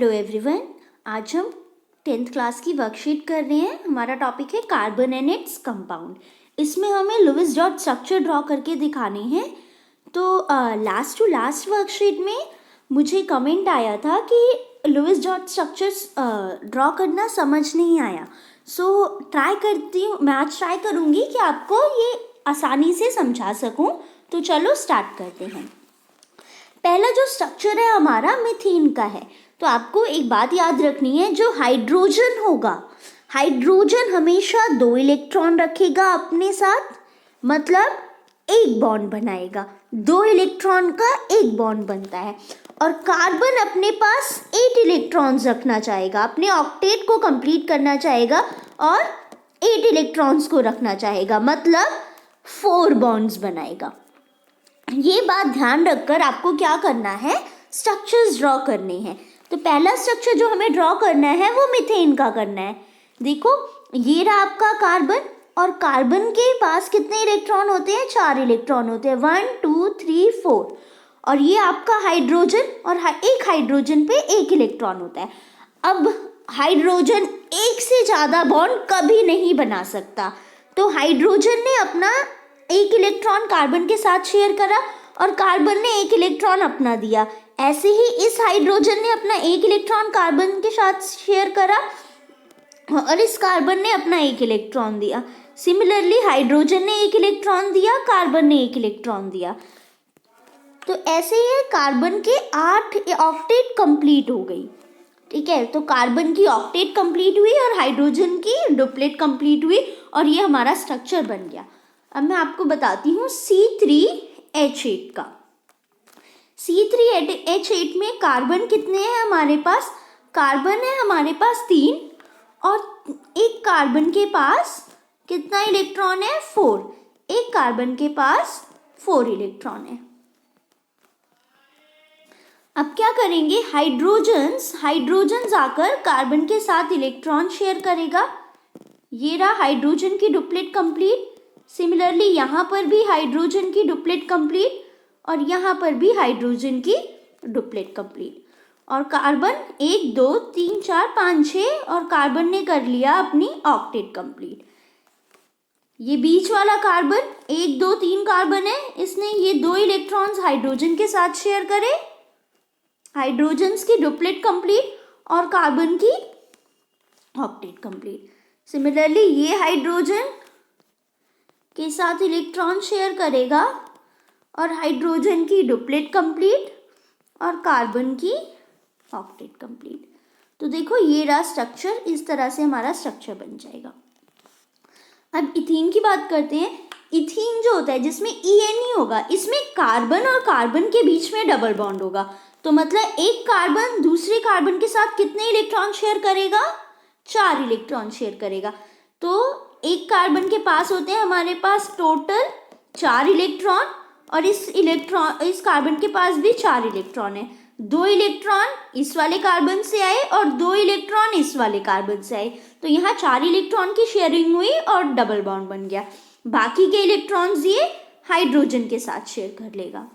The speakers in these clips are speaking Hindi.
Hello everyone. आज हम 10th क्लास की वर्कशीट कर रहे हैं। हमारा टॉपिक है कार्बन एंड इट्स कंपाउंड। इसमें हमें लुईस डॉट स्ट्रक्चर ड्रॉ करके दिखाने हैं। तो लास्ट टू लास्ट वर्कशीट में मुझे कमेंट आया था कि लुईस डॉट स्ट्रक्चर्स ड्रॉ करना समझ नहीं आया। सो ट्राई करती हूँ, मैं आज ट्राई करूँगी कि आपको ये आसानी से समझा सकूँ। तो चलो स्टार्ट करते हैं। पहला जो स्ट्रक्चर है हमारा मीथेन का है। तो आपको एक बात याद रखनी है, जो हाइड्रोजन होगा, हाइड्रोजन हमेशा 2 इलेक्ट्रॉन रखेगा अपने साथ, मतलब एक बॉन्ड बनाएगा। 2 इलेक्ट्रॉन का एक बॉन्ड बनता है। और कार्बन अपने पास 8 इलेक्ट्रॉन्स रखना चाहेगा, अपने ऑक्टेट को कंप्लीट करना चाहेगा और 8 इलेक्ट्रॉन्स को रखना चाहेगा, मतलब 4 बॉन्ड्स बनाएगा। ये बात ध्यान रखकर आपको क्या करना है, स्ट्रक्चर्स ड्रॉ करने हैं। तो पहला स्ट्रक्चर जो हमें ड्रॉ करना है वो मीथेन का करना है। देखो ये रहा आपका कार्बन, और कार्बन के पास कितने इलेक्ट्रॉन होते हैं? 4 इलेक्ट्रॉन होते हैं, 1 2 3 4। और ये आपका हाइड्रोजन, और एक हाइड्रोजन पे 1 इलेक्ट्रॉन होता है। अब हाइड्रोजन एक से ज़्यादा बॉन्ड कभी नहीं बना सकता, तो हाइड्रोजन ने अपना 1 इलेक्ट्रॉन कार्बन के साथ शेयर करा और कार्बन ने 1 इलेक्ट्रॉन अपना दिया। ऐसे ही इस हाइड्रोजन ने अपना 1 इलेक्ट्रॉन कार्बन के साथ शेयर करा और इस कार्बन ने अपना 1 इलेक्ट्रॉन दिया। सिमिलरली हाइड्रोजन ने 1 इलेक्ट्रॉन दिया, कार्बन ने 1 इलेक्ट्रॉन दिया। तो ऐसे ही कार्बन के 8 ऑक्टेट कंप्लीट हो गई। ठीक है, तो कार्बन की ऑक्टेट कंप्लीट हुई और हाइड्रोजन की डुप्लेट कंप्लीट हुई और ये हमारा स्ट्रक्चर बन गया। अब मैं आपको बताती हूँ C3H8 का। C3H8 में कार्बन कितने हैं हमारे पास? कार्बन है हमारे पास 3 और एक कार्बन के पास कितना इलेक्ट्रॉन है? 4। एक कार्बन के पास 4 इलेक्ट्रॉन है। अब क्या करेंगे, हाइड्रोजन आकर कार्बन के साथ इलेक्ट्रॉन शेयर करेगा। ये रहा हाइड्रोजन की डुप्लेट कंप्लीट। सिमिलरली यहाँ पर भी हाइड्रोजन की डुप्लेट कंप्लीट और यहाँ पर भी हाइड्रोजन की डुप्लेट कंप्लीट। और कार्बन 1 2 3 4 5 6 और कार्बन ने कर लिया अपनी ऑक्टेट कंप्लीट। ये बीच वाला कार्बन 1 2 3 कार्बन है, इसने ये 2 इलेक्ट्रॉन्स हाइड्रोजन के साथ शेयर करे, हाइड्रोजन की डुप्लेट कंप्लीट और कार्बन की ऑक्टेट कंप्लीट। सिमिलरली ये हाइड्रोजन के साथ इलेक्ट्रॉन शेयर करेगा और हाइड्रोजन की डुप्लेट कंप्लीट और कार्बन की ऑक्टेट कंप्लीट। तो देखो ये रहा स्ट्रक्चर, इस तरह से हमारा स्ट्रक्चर बन जाएगा। अब इथीन की बात करते हैं। इथीन जो होता है जिसमें ENE होगा, इसमें कार्बन और कार्बन के बीच में डबल बॉन्ड होगा। तो मतलब एक कार्बन दूसरे कार्बन के साथ कितने इलेक्ट्रॉन शेयर करेगा? 4 इलेक्ट्रॉन शेयर करेगा। तो एक कार्बन के पास होते हैं हमारे पास टोटल 4 इलेक्ट्रॉन और इस कार्बन के पास भी 4 इलेक्ट्रॉन है। 2 इलेक्ट्रॉन इस वाले कार्बन से आए और 2 इलेक्ट्रॉन इस वाले कार्बन से आए, तो यहाँ 4 इलेक्ट्रॉन की शेयरिंग हुई और डबल बॉन्ड बन गया। बाकी के इलेक्ट्रॉन्स ये हाइड्रोजन के साथ शेयर कर लेगा।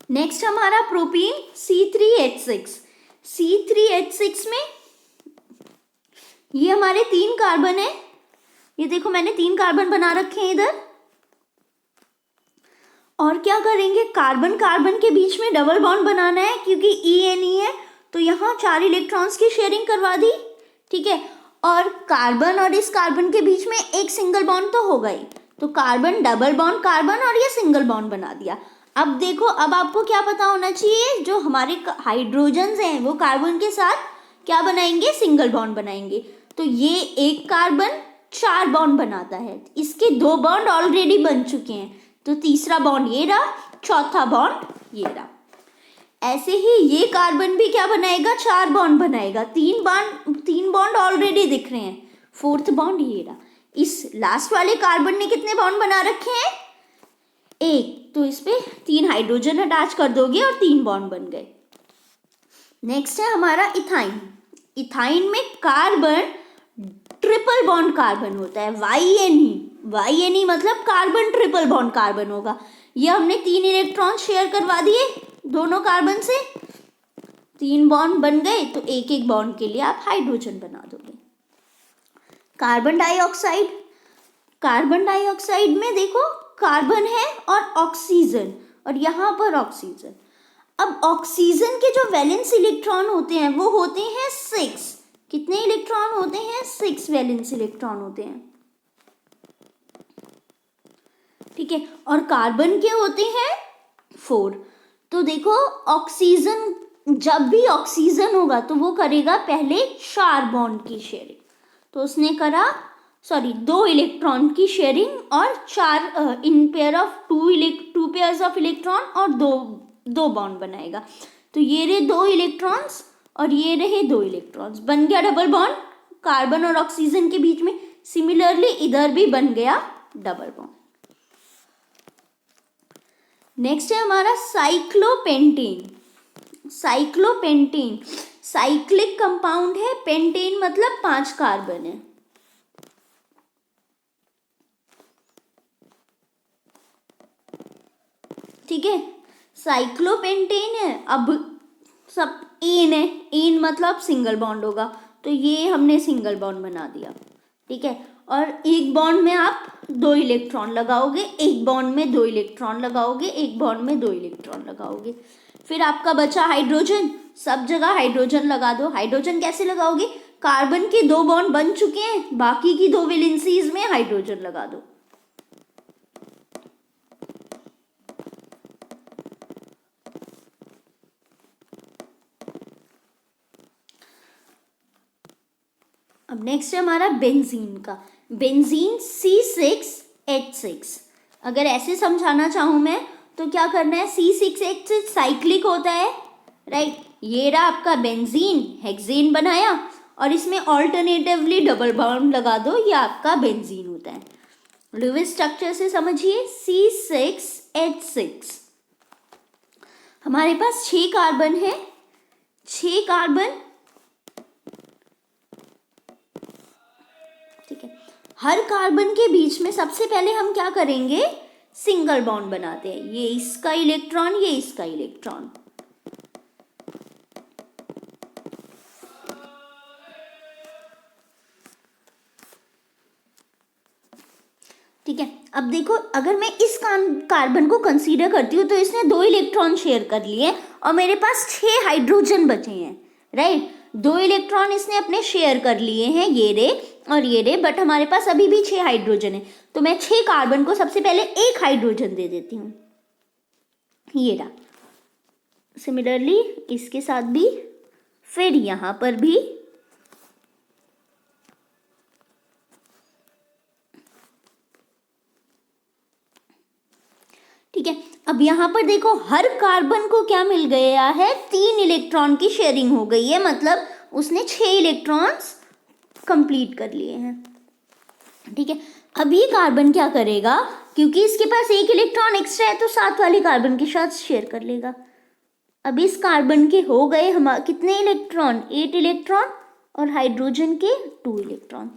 नेक्स्ट हमारा प्रोपीन C3H6। C3H6 में ये हमारे 3 कार्बन है। ये देखो मैंने 3 कार्बन बना रखे हैं इधर। और क्या करेंगे, कार्बन कार्बन के बीच में डबल बॉन्ड बनाना है क्योंकि ENE है, तो यहाँ 4 इलेक्ट्रॉन्स की शेयरिंग करवा दी। ठीक है, और कार्बन और इस कार्बन के बीच में एक सिंगल बॉन्ड तो होगा ही, तो कार्बन डबल बॉन्ड कार्बन और ये सिंगल बॉन्ड बना दिया। अब देखो, अब आपको क्या पता होना चाहिए, जो हमारे हाइड्रोजन्स हैं वो कार्बन के साथ क्या बनाएंगे? सिंगल बॉन्ड बनाएंगे। तो ये एक कार्बन 4 बॉन्ड बनाता है, इसके 2 बॉन्ड ऑलरेडी बन चुके हैं, तो तीसरा बॉन्ड ये रहा, चौथा बॉन्ड ये रहा। ऐसे ही ये कार्बन भी क्या बनाएगा? 4 बॉन्ड बनाएगा, 3 बॉन्ड ऑलरेडी दिख रहे हैं, 4th बॉन्ड ये रहा। इस लास्ट वाले कार्बन ने कितने बॉन्ड बना रखे हैं? 1, तो इस पे 3 हाइड्रोजन अटैच कर दोगे और 3 बॉन्ड बन गए। नेक्स्ट है हमारा इथाइन। इथाइन में कार्बन ट्रिपल बॉन्ड कार्बन होता है, YNE मतलब कार्बन ट्रिपल बॉन्ड कार्बन होगा। ये हमने 3 इलेक्ट्रॉन शेयर करवा दिए दोनों कार्बन से, 3 बॉन्ड बन गए तो एक एक बॉन्ड के लिए आप हाइड्रोजन बना दोगे। कार्बन डाइऑक्साइड, कार्बन डाइऑक्साइड में देखो कार्बन है और ऑक्सीजन, और यहाँ पर ऑक्सीजन। अब ऑक्सीजन के जो वैलेंस इलेक्ट्रॉन होते हैं वो होते हैं 6। कितने इलेक्ट्रॉन होते हैं? 6 वैलेंस इलेक्ट्रॉन होते हैं, ठीक है। और कार्बन के होते हैं 4। तो देखो ऑक्सीजन, जब भी ऑक्सीजन होगा तो वो करेगा पहले 4 बॉन्ड की शेयरिंग, तो उसने करा 2 इलेक्ट्रॉन की शेयरिंग और 4 in pair of 2 pairs of electron और दो बॉन्ड बनाएगा। तो ये रहे 2 इलेक्ट्रॉन्स और ये रहे 2 इलेक्ट्रॉन्स, बन गया डबल बॉन्ड कार्बन और ऑक्सीजन के बीच में। सिमिलरली इधर भी बन गया डबल बॉन्ड। नेक्स्ट है हमारा साइक्लोपेंटेन। साइक्लोपेंटेन साइक्लिक कंपाउंड है, पेंटेन मतलब 5 कार्बन है, ठीक है। साइक्लोपेंटेन है। अब सब एन है, एन मतलब सिंगल बॉन्ड होगा, तो ये हमने सिंगल बॉन्ड बना दिया, ठीक है। और एक बॉन्ड में आप 2 इलेक्ट्रॉन लगाओगे, एक बॉन्ड में 2 इलेक्ट्रॉन लगाओगे, एक बॉन्ड में 2 इलेक्ट्रॉन लगाओगे। फिर आपका बचा हाइड्रोजन, सब जगह हाइड्रोजन लगा दो। हाइड्रोजन कैसे लगाओगे? कार्बन के 2 बॉन्ड बन चुके हैं, बाकी की 2 वैलेंसीज में हाइड्रोजन लगा दो। अब नेक्स्ट है हमारा बेंजीन का। Benzene C6H6। अगर ऐसे समझाना चाहूँ मैं तो क्या करना है, C6H6 साइक्लिक होता है, राइट। ये रहा आपका बेंजीन, हेक्सेन बनाया और इसमें ऑल्टरनेटिवली डबल बॉन्ड लगा दो, ये आपका बेंजीन होता है। लुईस स्ट्रक्चर से समझिए, C6H6 हमारे पास 6 कार्बन है, 6 कार्बन, ठीक है। हर कार्बन के बीच में सबसे पहले हम क्या करेंगे, सिंगल बॉन्ड बनाते हैं। ये इसका इलेक्ट्रॉन, ये इसका इलेक्ट्रॉन, ठीक है। अब देखो अगर मैं इस कार्बन को कंसीडर करती हूँ तो इसने 2 इलेक्ट्रॉन शेयर कर लिए और मेरे पास 6 हाइड्रोजन बचे हैं, राइट। 2 इलेक्ट्रॉन इसने अपने शेयर कर लिए हैं, ये रे और ये रे, बट हमारे पास अभी भी 6 हाइड्रोजन है। तो मैं 6 कार्बन को सबसे पहले 1 हाइड्रोजन दे देती हूँ, ये रहा। सिमिलरली इसके साथ भी, फिर यहाँ पर भी, ठीक है। अब यहाँ पर देखो हर कार्बन को क्या मिल गया है, 3 इलेक्ट्रॉन की शेयरिंग हो गई है, मतलब उसने 6 इलेक्ट्रॉन्स कंप्लीट कर लिए हैं, ठीक है। अब ये कार्बन क्या करेगा, क्योंकि इसके पास 1 इलेक्ट्रॉन एक्स्ट्रा है तो साथ वाले कार्बन के साथ शेयर कर लेगा। अब इस कार्बन के हो गए हमारे कितने इलेक्ट्रॉन, 8 इलेक्ट्रॉन और हाइड्रोजन के 2 इलेक्ट्रॉन।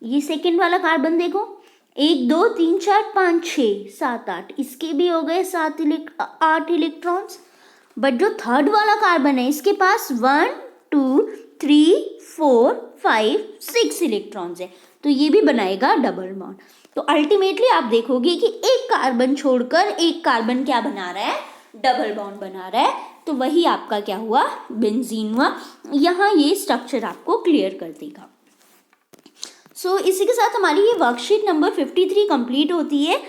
ये सेकेंड वाला कार्बन देखो, 1 2 3 4 5 6 7 8, इसके भी हो गए 8 इलेक्ट्रॉन्स। बट जो थर्ड वाला कार्बन है इसके पास 1 2 3 4 5 6 इलेक्ट्रॉन्स है, तो ये भी बनाएगा डबल बॉन्ड। तो अल्टीमेटली आप देखोगे कि एक कार्बन छोड़कर एक कार्बन क्या बना रहा है, डबल बॉन्ड बना रहा है। तो वही आपका क्या हुआ, बेंजीन हुआ। यहाँ ये स्ट्रक्चर आपको क्लियर कर देगा। सो इसी के साथ हमारी ये वर्कशीट नंबर 53 कंप्लीट होती है।